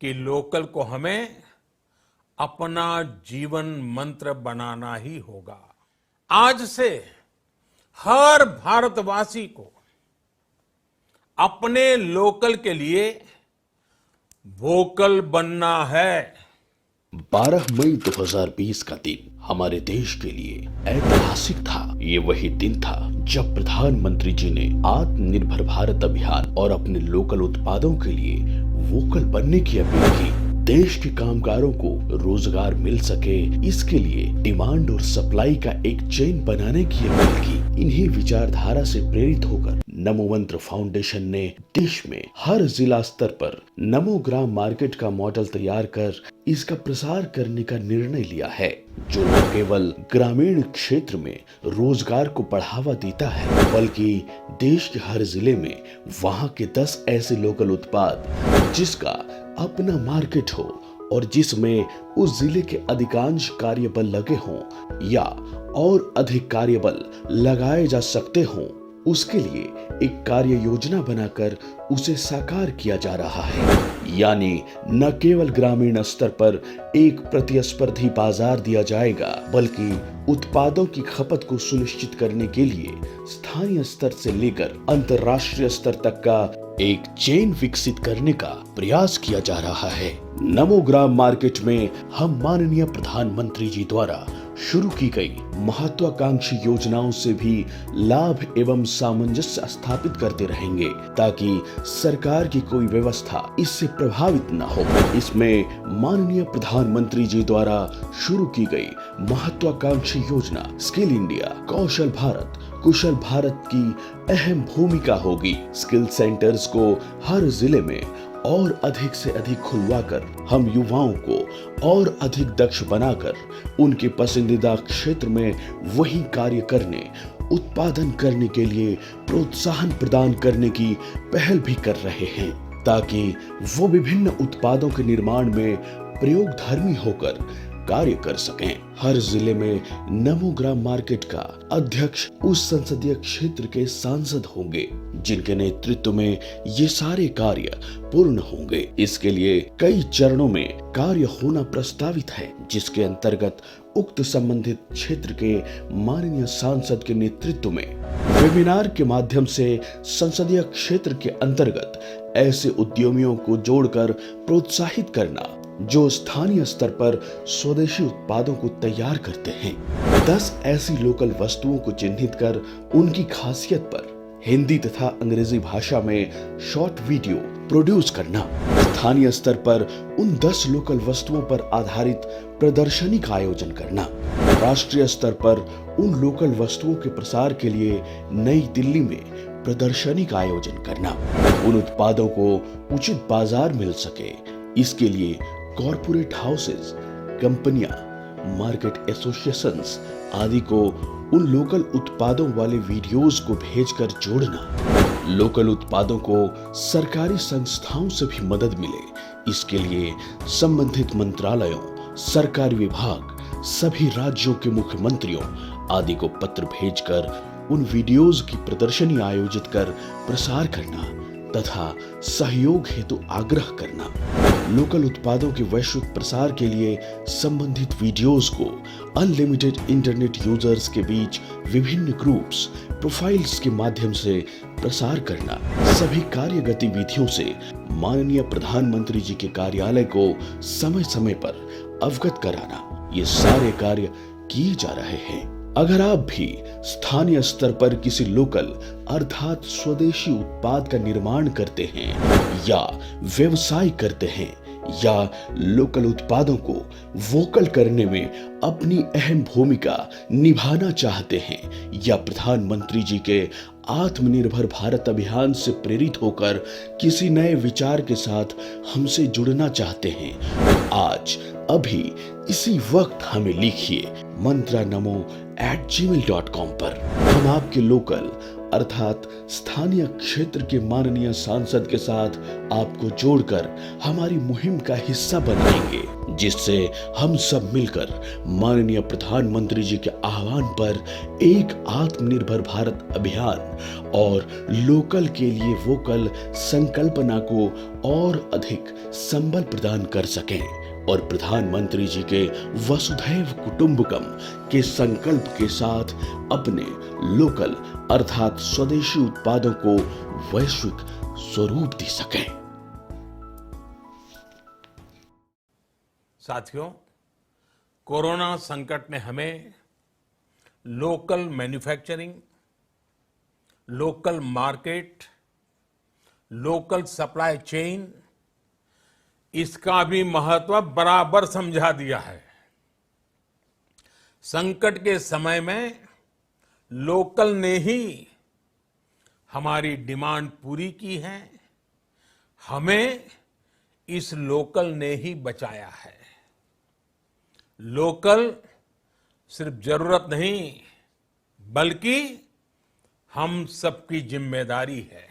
कि लोकल को हमें अपना जीवन मंत्र बनाना ही होगा। आज से हर भारतवासी को अपने लोकल के लिए वोकल बनना है। 12 मई 2020 का दिन हमारे देश के लिए ऐतिहासिक था। ये वही दिन था जब प्रधानमंत्री जी ने आत्मनिर्भर भारत अभियान और अपने लोकल उत्पादों के लिए वोकल बनने की अपील की। देश के कामगारों को रोजगार मिल सके, इसके लिए डिमांड और सप्लाई का एक चेन बनाने की अपील की। इन्हीं विचारधारा से प्रेरित होकर नमो मंत्र फाउंडेशन ने देश में हर जिला स्तर पर नमो ग्राम मार्केट का मॉडल तैयार कर इसका प्रसार करने का निर्णय लिया है, जो न केवल ग्रामीण क्षेत्र में रोजगार को बढ़ावा देता है, बल्कि देश के हर जिले में वहां के 10 ऐसे लोकल उत्पाद जिसका अपना मार्केट हो और जिसमें उस जिले के अधिकांश कार्यबल लगे हों या और अधिक कार्यबल लगाए जा सकते हों, उसके लिए एक कार्य योजना बनाकर उसे साकार किया जा रहा है। यानी न केवल ग्रामीण स्तर पर एक प्रतिस्पर्धी बाजार दिया जाएगा, बल्कि उत्पादों की खपत को सुनिश्चित करने के लिए स्थानीय स्तर से लेकर अंतर्राष्ट्रीय स्तर तक का एक चेन विकसित करने का प्रयास किया जा रहा है। नमो ग्राम मार्केट में हम माननीय प्रधानमंत्री जी द्वारा शुरू की गई महत्वाकांक्षी योजनाओं से भी लाभ एवं सामंजस्य स्थापित करते रहेंगे, ताकि सरकार की कोई व्यवस्था इससे प्रभावित न हो। इसमें माननीय प्रधानमंत्री जी द्वारा शुरू की गई महत्वाकांक्षी योजना स्किल इंडिया, कौशल भारत, कुशल भारत की अहम भूमिका होगी। स्किल सेंटर्स को हर जिले में और अधिक से अधिक खुलवाकर हम युवाओं को और अधिक दक्ष बनाकर उनके पसंदीदा क्षेत्र में वही कार्य करने, उत्पादन करने के लिए प्रोत्साहन प्रदान करने की पहल भी कर रहे हैं, ताकि वो विभिन्न उत्पादों के निर्माण में प्रयोगधर्मी होकर कार्य कर सकें। हर जिले में नमो ग्राम मार्केट का अध्यक्ष उस संसदीय क्षेत्र के सांसद होंगे, जिनके नेतृत्व में ये सारे कार्य पूर्ण होंगे। इसके लिए कई चरणों में कार्य होना प्रस्तावित है, जिसके अंतर्गत उक्त संबंधित क्षेत्र के माननीय सांसद के नेतृत्व में वेबिनार के माध्यम से संसदीय क्षेत्र के अंतर्गत ऐसे उद्यमियों को जोड़कर प्रोत्साहित करना जो स्थानीय स्तर पर स्वदेशी उत्पादों को तैयार करते हैं। 10 ऐसी लोकल वस्तुओं को चिन्हित कर उनकी खासियत पर हिंदी तथा अंग्रेजी भाषा में शॉर्ट वीडियो प्रोड्यूस करना। स्थानीय स्तर पर उन 10 लोकल वस्तुओं पर आधारित प्रदर्शनी का आयोजन करना। राष्ट्रीय स्तर पर उन लोकल वस्तुओं के प्रसार के लिए नई दिल्ली में प्रदर्शनी का आयोजन करना। उन उत्पादों को उचित बाजार मिल सके, इसके लिए कॉरपोरेट हाउसेस, कंपनियां, मार्केट एसोसिएशंस आदि को उन लोकल उत्पादों वाले वीडियोस को भेजकर जोड़ना। लोकल उत्पादों को सरकारी संस्थाओं से भी मदद मिले, इसके लिए संबंधित मंत्रालयों, सरकारी विभाग, सभी राज्यों के मुख्यमंत्रियों आदि को पत्र भेजकर उन वीडियोस की प्रदर्शनी आयोजित कर प्रसार करना तथा सहयोग हेतु आग्रह करना। लोकल उत्पादों के वैश्विक प्रसार के लिए संबंधित वीडियोस को अनलिमिटेड इंटरनेट यूजर्स के बीच विभिन्न ग्रुप्स, प्रोफाइल्स के माध्यम से प्रसार करना। सभी कार्य गतिविधियों से माननीय प्रधानमंत्री जी के कार्यालय को समय समय पर अवगत कराना, ये सारे कार्य किए जा रहे हैं। अगर आप भी स्थानीय स्तर पर किसी लोकल अर्थात स्वदेशी उत्पाद का निर्माण करते हैं या व्यवसाय करते हैं या लोकल उत्पादों को वोकल करने में अपनी अहम भूमिका निभाना चाहते हैं या प्रधानमंत्री जी के आत्मनिर्भर भारत अभियान से प्रेरित होकर किसी नए विचार के साथ हमसे जुड़ना चाहते हैं, आज अभी इसी वक्त हमें लिखिए mantra namo@gmail.com पर। हम आपके लोकल अर्थात स्थानीय क्षेत्र के माननीय सांसद के साथ आपको जोड़कर हमारी मुहिम का हिस्सा बनाएंगे, जिससे हम सब मिलकर माननीय प्रधानमंत्री जी के आह्वान पर एक आत्मनिर्भर भारत अभियान और लोकल के लिए वोकल संकल्पना को और अधिक संबल प्रदान कर सकें और प्रधानमंत्री जी के वसुधैव कुटुंबकम के संकल्प के साथ अपने लोकल अर्थात स्वदेशी उत्पादों को वैश्विक स्वरूप दे सकें। साथियों, कोरोना संकट ने हमें local manufacturing, local market, local supply chain, इसका भी महत्व बराबर समझा दिया है। संकट के समय में लोकल ने ही हमारी डिमांड पूरी की है, हमें इस लोकल ने ही बचाया है। लोकल सिर्फ जरूरत नहीं, बल्कि हम सबकी जिम्मेदारी है।